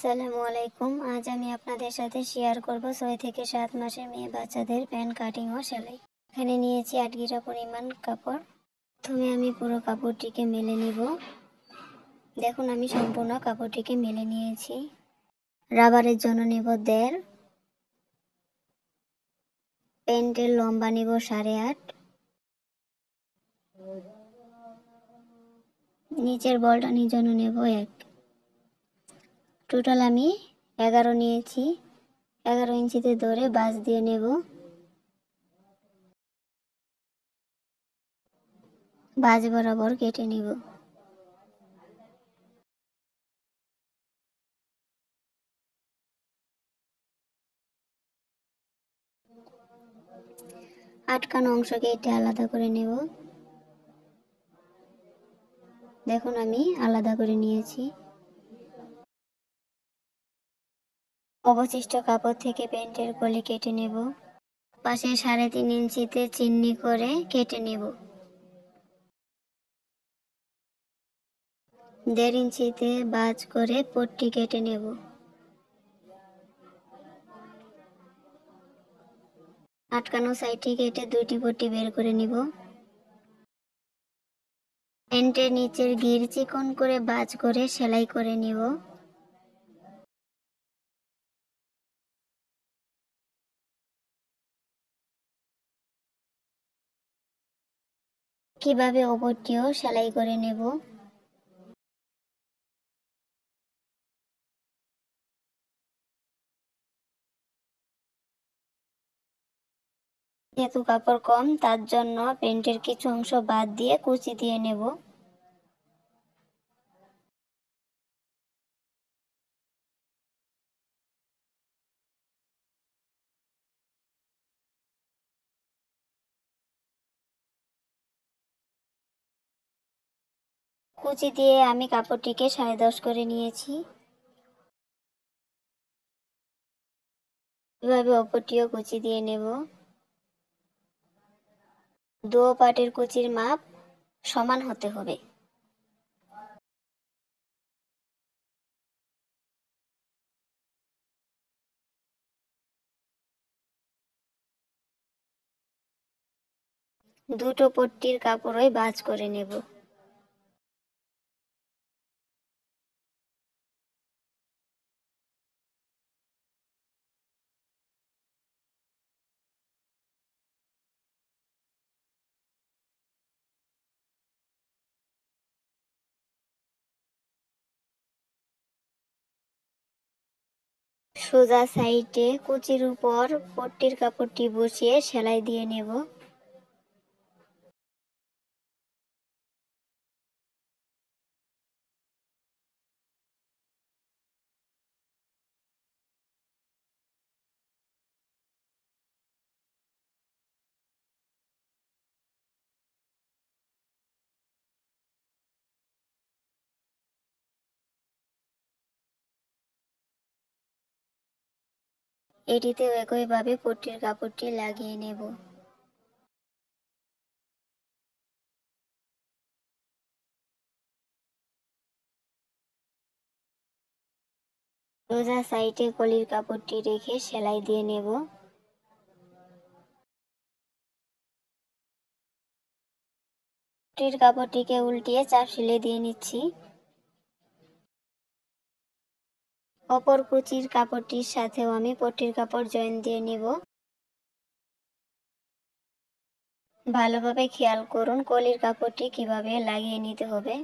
আসসালামু আলাইকুম। আজ আমি আপনাদের সাথে শেয়ার করব 6 থেকে 7 মাসের মেয়ে বাচ্চাদের প্যান্ট কাটিং ও সেলাই। এখানে নিয়েছি 8 গিরা পরিমাণ কাপড়। প্রথমে আমি পুরো কাপড়টিকে মেলে নিব। দেখুন আমি সম্পূর্ণ কাপড়টিকে মেলে নিয়েছি। রাবারের জন্য নেব 1.5, প্যান্টের লম্বা নেব 8.5, নিচের বলটানির জন্য নেব 1। টোটাল আমি 11 নিয়েছি। 11 ইঞ্চিতে ধরে বাঁশ দিয়ে নেব। বাঁশ বরাবর কেটে নিব। আটকানো অংশ কেটে আলাদা করে নেব। দেখুন আমি আলাদা করে নিয়েছি। অবশিষ্ট কাপড় থেকে প্যান্টের কলি কেটে নেব। পাশে 3.5 ইঞ্চিতে চিহ্নি করে কেটে নেব। 1.5 ইঞ্চিতে ভাঁজ করে পট্টি কেটে নেব। আটকানো সাইডটি কেটে 2টি পট্টি বের করে নিব। প্যান্টের নিচের গির চিকন করে ভাঁজ করে সেলাই করে নিব। কিভাবে ওপরটিও সেলাই করে নেব। যেহেতু কাপড় কম তার জন্য প্যান্টের কিছু অংশ বাদ দিয়ে কুচি দিয়ে নেব। কুচি দিয়ে আমি কাপড়টিকে 10.5 করে নিয়েছি। এভাবে অপরটিও কুচি দিয়ে নেব। দু পাটের কুচির মাপ সমান হতে হবে। দুটো পট্টির কাপড়ই ভাঁজ করে নেব। সোজা সাইডে কুচির উপর পট্টির কাপড়টি বসিয়ে সেলাই দিয়ে নেব। এটিতেও একইভাবে পট্টির কাপড়টি লাগিয়ে নেব। সোজা সাইডে কলির কাপড়টি রেখে সেলাই দিয়ে নেব। পট্টির কাপড়টিকে উল্টিয়ে চাপ সেলাই দিয়ে নিচ্ছি। অপর কুচির কাপড়টির সাথেও আমি পট্টির কাপড় জয়েন দিয়ে নিব। ভালোভাবে খেয়াল করুন কলির কাপড়টি কিভাবে লাগিয়ে নিতে হবে।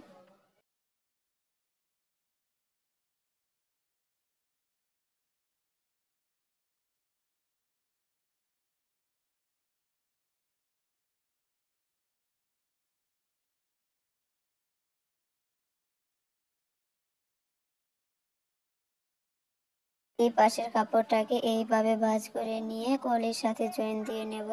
এই পাশের কাপড়টাকে এইভাবে ভাঁজ করে নিয়ে কলির সাথে জয়েন দিয়ে নেব।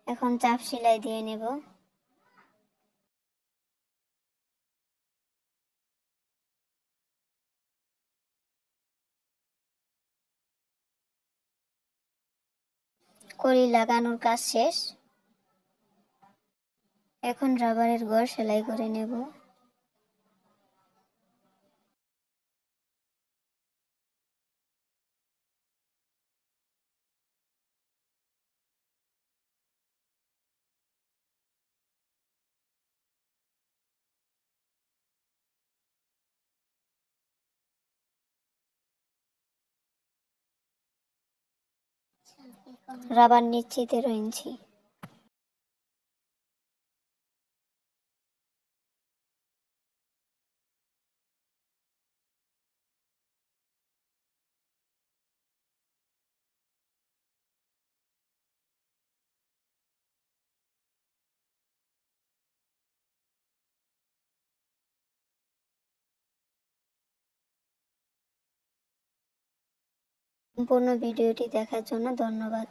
এখন চাপ সেলাই দিয়ে নেব। কলি লাগানোর কাজ শেষ। এখন রাবারের গড় সেলাই করে নেব। রাবার নিচ্ছি 13 ইঞ্চি। সম্পূর্ণ ভিডিওটি দেখার জন্য ধন্যবাদ।